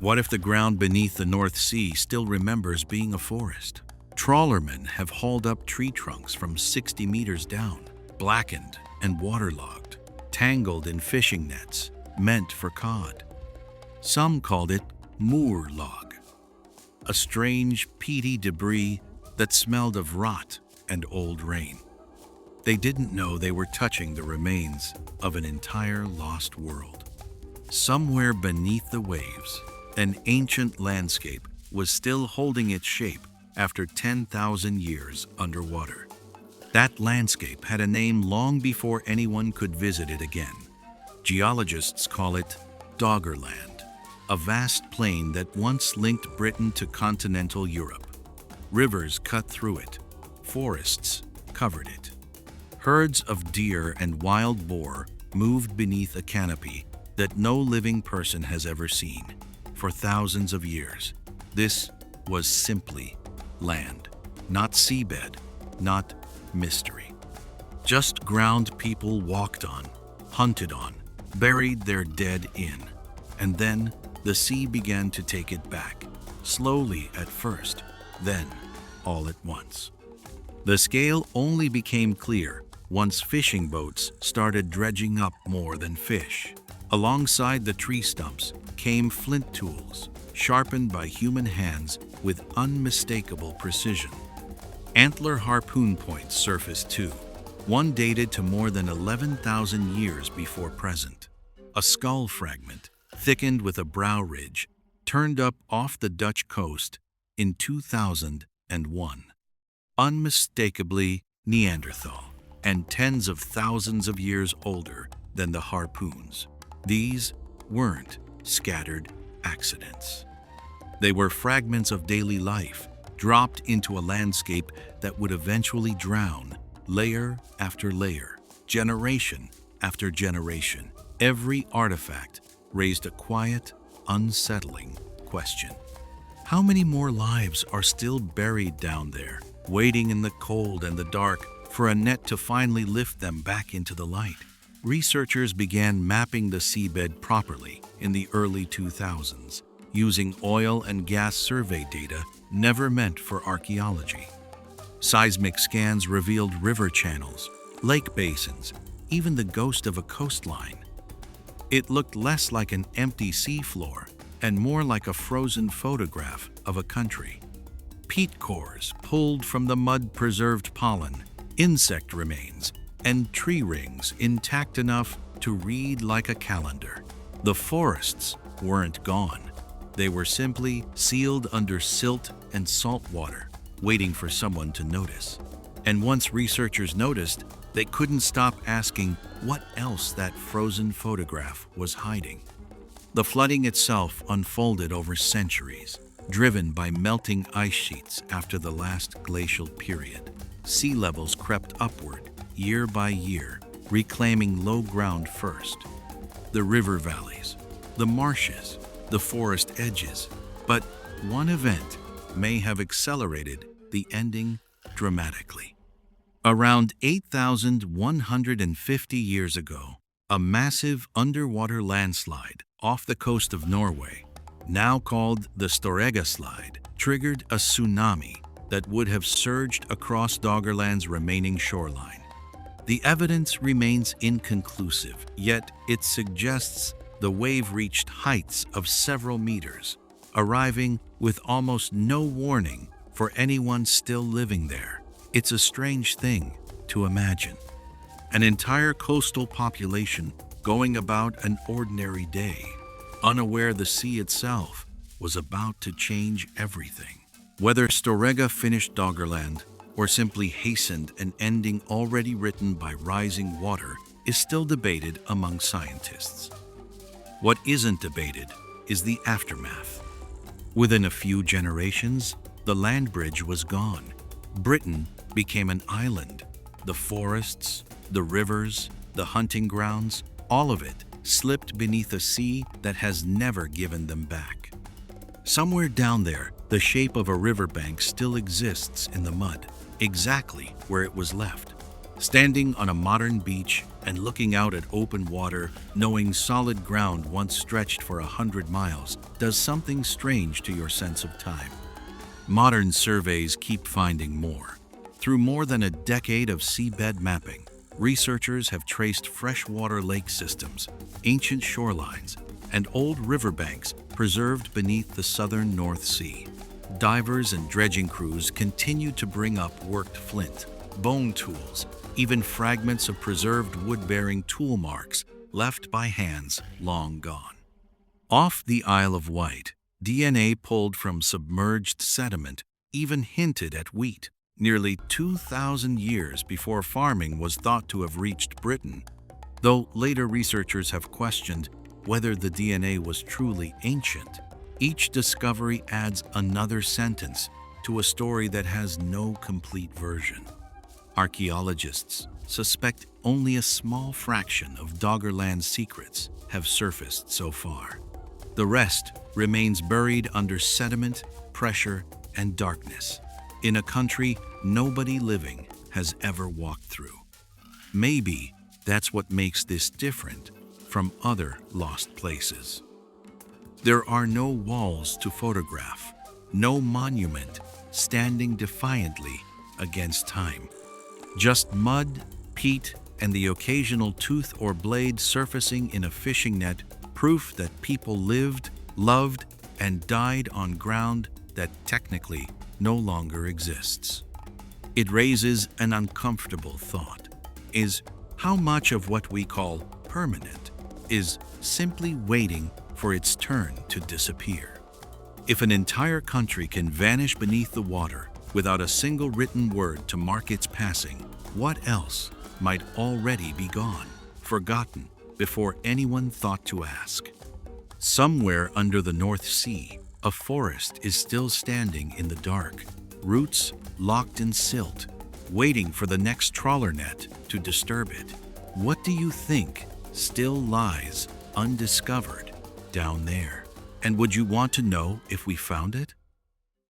What if the ground beneath the North Sea still remembers being a forest? Trawlermen have hauled up tree trunks from 60 meters down, blackened and waterlogged, tangled in fishing nets meant for cod. Some called it moor log, a strange, peaty debris that smelled of rot and old rain. They didn't know they were touching the remains of an entire lost world. Somewhere beneath the waves, an ancient landscape was still holding its shape after 10,000 years underwater. That landscape had a name long before anyone could visit it again. Geologists call it Doggerland, a vast plain that once linked Britain to continental Europe. Rivers cut through it, forests covered it. Herds of deer and wild boar moved beneath a canopy that no living person has ever seen. For thousands of years, this was simply land, not seabed, not mystery. Just ground people walked on, hunted on, buried their dead in. And then the sea began to take it back, slowly at first, then all at once. The scale only became clear once fishing boats started dredging up more than fish. Alongside the tree stumps came flint tools, sharpened by human hands with unmistakable precision. Antler harpoon points surfaced too, one dated to more than 11,000 years before present. A skull fragment, thickened with a brow ridge, turned up off the Dutch coast in 2001. Unmistakably Neanderthal, and tens of thousands of years older than the harpoons. These weren't scattered accidents. They were fragments of daily life, dropped into a landscape that would eventually drown, layer after layer, generation after generation. Every artifact raised a quiet, unsettling question. How many more lives are still buried down there, waiting in the cold and the dark for a net to finally lift them back into the light? Researchers began mapping the seabed properly in the early 2000s, using oil and gas survey data never meant for archaeology. Seismic scans revealed river channels, lake basins, even the ghost of a coastline. It looked less like an empty seafloor and more like a frozen photograph of a country. Peat cores pulled from the mud-preserved pollen, insect remains, and tree rings intact enough to read like a calendar. The forests weren't gone. They were simply sealed under silt and salt water, waiting for someone to notice. And once researchers noticed, they couldn't stop asking what else that frozen photograph was hiding. The flooding itself unfolded over centuries, driven by melting ice sheets after the last glacial period. Sea levels crept upward year by year, reclaiming low ground first. The river valleys, the marshes, the forest edges. But one event may have accelerated the ending dramatically. Around 8,150 years ago, a massive underwater landslide off the coast of Norway, now called the Storegga Slide, triggered a tsunami that would have surged across Doggerland's remaining shoreline. The evidence remains inconclusive, yet it suggests the wave reached heights of several meters, arriving with almost no warning for anyone still living there. It's a strange thing to imagine. An entire coastal population going about an ordinary day, unaware the sea itself was about to change everything. Whether Storegga finished Doggerland or simply hastened an ending already written by rising water is still debated among scientists. What isn't debated is the aftermath. Within a few generations, the land bridge was gone. Britain became an island. The forests, the rivers, the hunting grounds, all of it slipped beneath a sea that has never given them back. Somewhere down there, the shape of a riverbank still exists in the mud, exactly where it was left. Standing on a modern beach and looking out at open water, knowing solid ground once stretched for 100 miles, does something strange to your sense of time. Modern surveys keep finding more. Through more than a decade of seabed mapping, researchers have traced freshwater lake systems, ancient shorelines, and old riverbanks preserved beneath the southern North Sea. Divers and dredging crews continue to bring up worked flint, bone tools, even fragments of preserved wood-bearing tool marks left by hands long gone. Off the Isle of Wight, DNA pulled from submerged sediment even hinted at wheat. Nearly 2,000 years before farming was thought to have reached Britain, though later researchers have questioned whether the DNA was truly ancient. Each discovery adds another sentence to a story that has no complete version. Archaeologists suspect only a small fraction of Doggerland's secrets have surfaced so far. The rest remains buried under sediment, pressure, and darkness, in a country nobody living has ever walked through. Maybe that's what makes this different from other lost places. There are no walls to photograph, no monument standing defiantly against time. Just mud, peat, and the occasional tooth or blade surfacing in a fishing net, proof that people lived, loved, and died on ground that technically no longer exists. It raises an uncomfortable thought. Is how much of what we call permanent is simply waiting for its turn to disappear? If an entire country can vanish beneath the water without a single written word to mark its passing, what else might already be gone, forgotten, before anyone thought to ask? Somewhere under the North Sea, a forest is still standing in the dark, roots locked in silt, waiting for the next trawler net to disturb it. What do you think still lies undiscovered down there? And would you want to know if we found it?